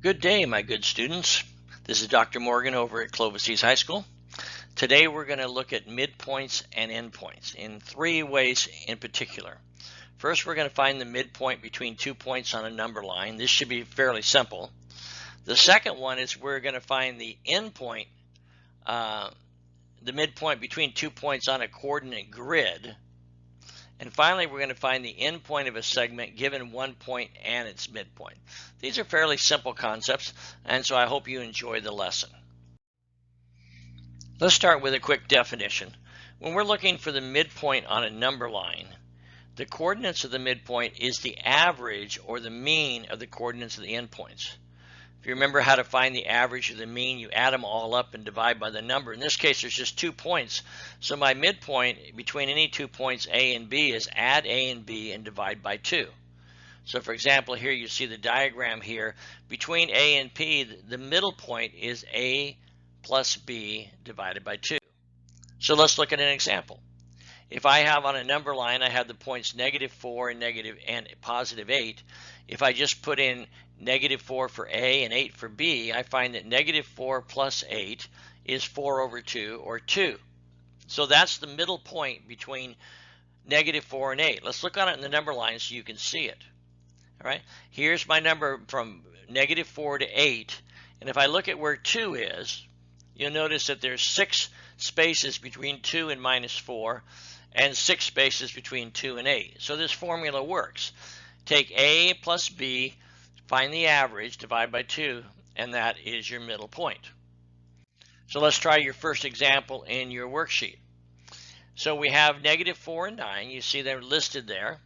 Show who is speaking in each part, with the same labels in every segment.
Speaker 1: Good day, my good students. This is Dr. Morgan over at Clovis East High School. Today we're going to look at midpoints and endpoints in three ways in particular. First, we're going to find the midpoint between 2 points on a number line. This should be fairly simple. The second one is we're going to find the endpoint, the midpoint between 2 points on a coordinate grid. And finally, we're going to find the endpoint of a segment given 1 point and its midpoint. These are fairly simple concepts, and so I hope you enjoy the lesson. Let's start with a quick definition. When we're looking for the midpoint on a number line, the coordinates of the midpoint is the average or the mean of the coordinates of the endpoints. If you remember how to find the average or the mean, you add them all up and divide by the number. In this case, there's just 2 points. So my midpoint between any 2 points A and B is add A and B and divide by 2. So for example, here you see the diagram here. Between A and P, the middle point is A plus B divided by 2. So let's look at an example. If I have on a number line, I have the points -4 and positive 8. If I just put in -4 for A and 8 for B, I find that -4 plus 8 is 4 over 2, or 2. So that's the middle point between -4 and 8. Let's look on it in the number line so you can see it. All right, here's my number from -4 to 8, and if I look at where 2 is, you'll notice that there's 6 spaces between 2 and -4, and 6 spaces between 2 and 8. So this formula works. Take A plus B, find the average, divide by 2, and that is your middle point. So let's try your first example in your worksheet. So we have -4 and 9. You see they're listed there.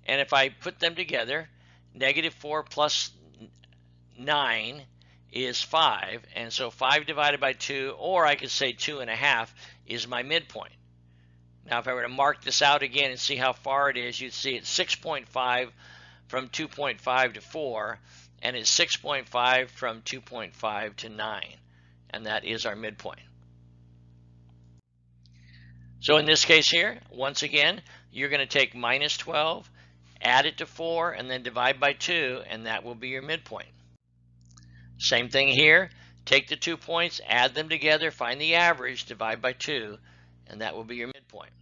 Speaker 1: And if I put them together, -4 plus 9 is 5. And so 5 divided by 2, or I could say 2.5, is my midpoint. Now, if I were to mark this out again and see how far it is, you'd see it's 6.5 from 2.5 to 4, and it's 6.5 from 2.5 to 9, and that is our midpoint. So in this case here, once again, you're going to take -12, add it to 4, and then divide by 2, and that will be your midpoint. Same thing here. Take the 2 points, add them together, find the average, divide by 2, and that will be your midpoint.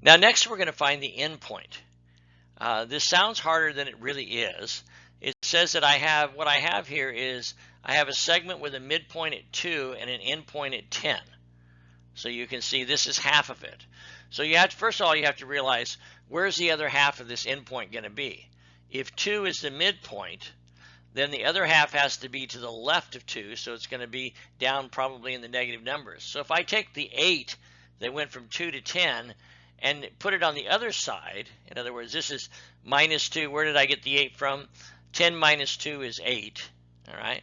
Speaker 1: Now next we're going to find the endpoint. This sounds harder than it really is. It says that what I have here is I have a segment with a midpoint at 2 and an endpoint at 10. So you can see this is half of it. So first of all, you have to realize, where's the other half of this endpoint going to be? If 2 is the midpoint, then the other half has to be to the left of 2, so it's going to be down probably in the negative numbers. So if I take the 8 that went from 2 to 10 and put it on the other side, in other words, this is -2. Where did I get the 8 from? 10 minus 2 is 8. All right.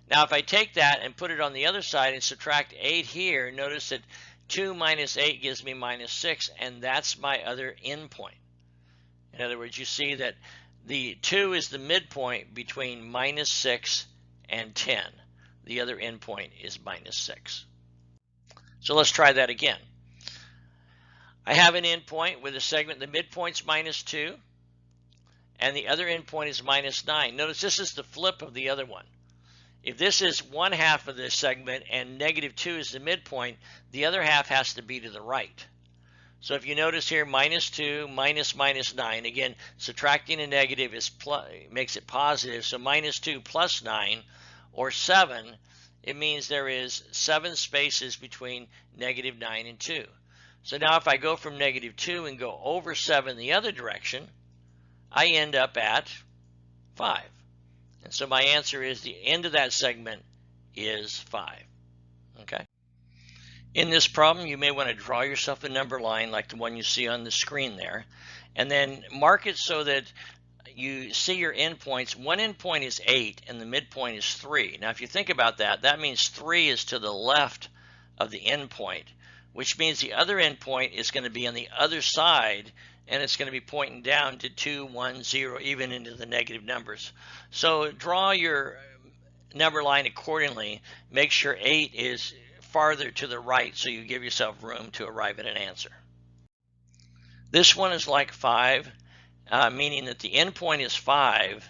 Speaker 1: Now, if I take that and put it on the other side and subtract 8 here, notice that 2 minus 8 gives me -6, and that's my other endpoint. In other words, you see that the 2 is the midpoint between -6 and 10. The other endpoint is -6. So let's try that again. I have an endpoint with a segment, the midpoint's -2, and the other endpoint is -9. Notice this is the flip of the other one. If this is one half of this segment and -2 is the midpoint, the other half has to be to the right. So if you notice here, -2 minus -9, again, subtracting a negative makes it positive. So -2 plus 9, or 7, it means there is 7 spaces between -9 and 2. So now if I go from -2 and go over 7 the other direction, I end up at 5. And so my answer is the end of that segment is 5. Okay. In this problem, you may want to draw yourself a number line like the one you see on the screen there, and then mark it so that you see your endpoints. One endpoint is 8 and the midpoint is 3. Now if you think about that, that means 3 is to the left of the endpoint, which means the other endpoint is going to be on the other side, and it's going to be pointing down to 2, 1, 0, even into the negative numbers. So draw your number line accordingly. Make sure 8 is farther to the right so you give yourself room to arrive at an answer. This one is like 5, meaning that the endpoint is 5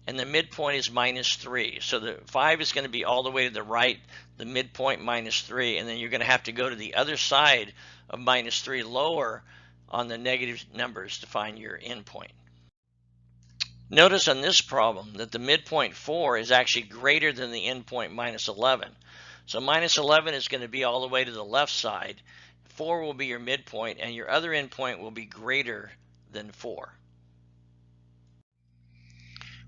Speaker 1: and the midpoint is -3. So the 5 is going to be all the way to the right, the midpoint -3, and then you're going to have to go to the other side of -3 lower on the negative numbers to find your endpoint. Notice on this problem that the midpoint 4 is actually greater than the endpoint -11. So -11 is going to be all the way to the left side. 4 will be your midpoint, and your other endpoint will be greater than 4.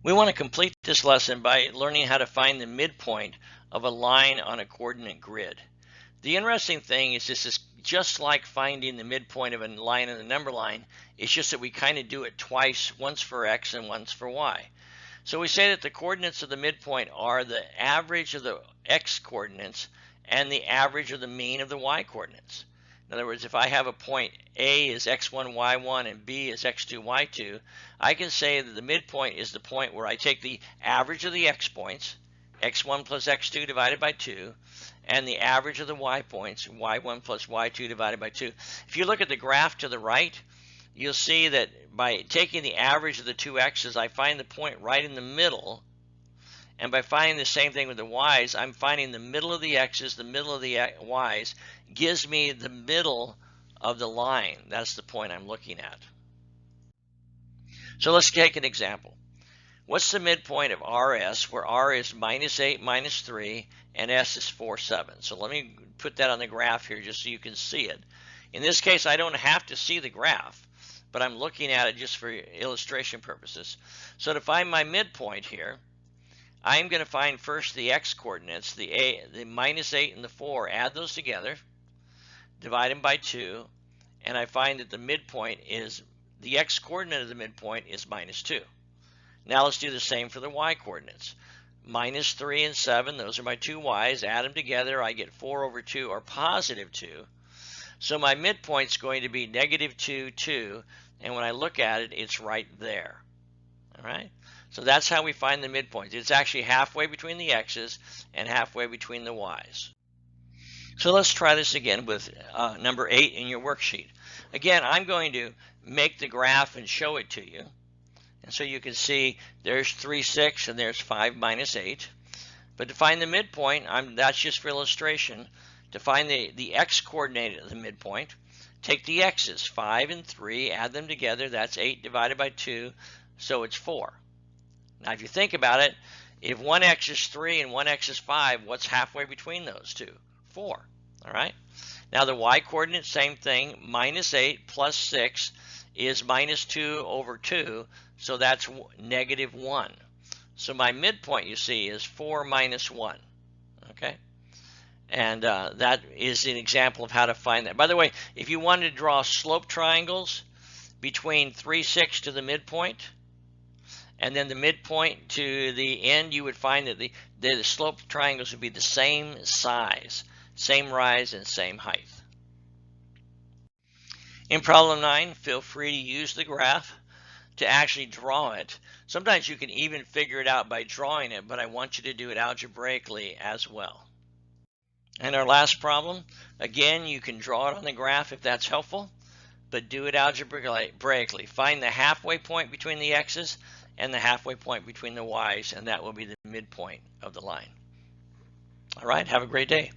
Speaker 1: We want to complete this lesson by learning how to find the midpoint of a line on a coordinate grid. The interesting thing is this is just like finding the midpoint of a line in the number line. It's just that we kind of do it twice, once for x and once for y. So we say that the coordinates of the midpoint are the average of the x coordinates and the average of the mean of the y coordinates. In other words, if I have a point A is x1, y1, and B is x2, y2, I can say that the midpoint is the point where I take the average of the x points, x1 plus x2 divided by 2, and the average of the y points, y1 plus y2 divided by 2. If you look at the graph to the right, you'll see that by taking the average of the two x's, I find the point right in the middle. And by finding the same thing with the y's, I'm finding the middle of the x's, the middle of the y's, gives me the middle of the line. That's the point I'm looking at. So let's take an example. What's the midpoint of RS, where R is -8, -3, and S is 4, 7? So let me put that on the graph here just so you can see it. In this case, I don't have to see the graph, but I'm looking at it just for illustration purposes. So to find my midpoint here, I'm going to find first the x coordinates, the -8 and the 4, add those together, divide them by 2, and I find that the midpoint is, the x coordinate of the midpoint is -2. Now let's do the same for the y coordinates. -3 and 7, those are my two y's, add them together, I get 4 over 2, or +2. So my midpoint's going to be -2, 2, and when I look at it, it's right there. All right? So that's how we find the midpoint. It's actually halfway between the x's and halfway between the y's. So let's try this again with number 8 in your worksheet. Again, I'm going to make the graph and show it to you. And so you can see there's 3, 6, and there's 5 minus 8. But to find the midpoint, that's just for illustration. To find the x coordinate of the midpoint, take the x's, 5 and 3, add them together. That's 8 divided by 2, so it's 4. Now, if you think about it, if one x is 3 and one x is 5, what's halfway between those two? 4. All right. Now, the y coordinate, same thing. -8 plus 6 is -2 over 2, so that's -1. So my midpoint, you see, is 4 minus 1. Okay. And that is an example of how to find that. By the way, if you wanted to draw slope triangles between 3, 6 to the midpoint, and then the midpoint to the end, you would find that the slope triangles would be the same size, same rise, and same height. In problem 9, feel free to use the graph to actually draw it. Sometimes you can even figure it out by drawing it, but I want you to do it algebraically as well. And our last problem, again, you can draw it on the graph if that's helpful, but do it algebraically. Find the halfway point between the x's and the halfway point between the y's, and that will be the midpoint of the line. All right, have a great day.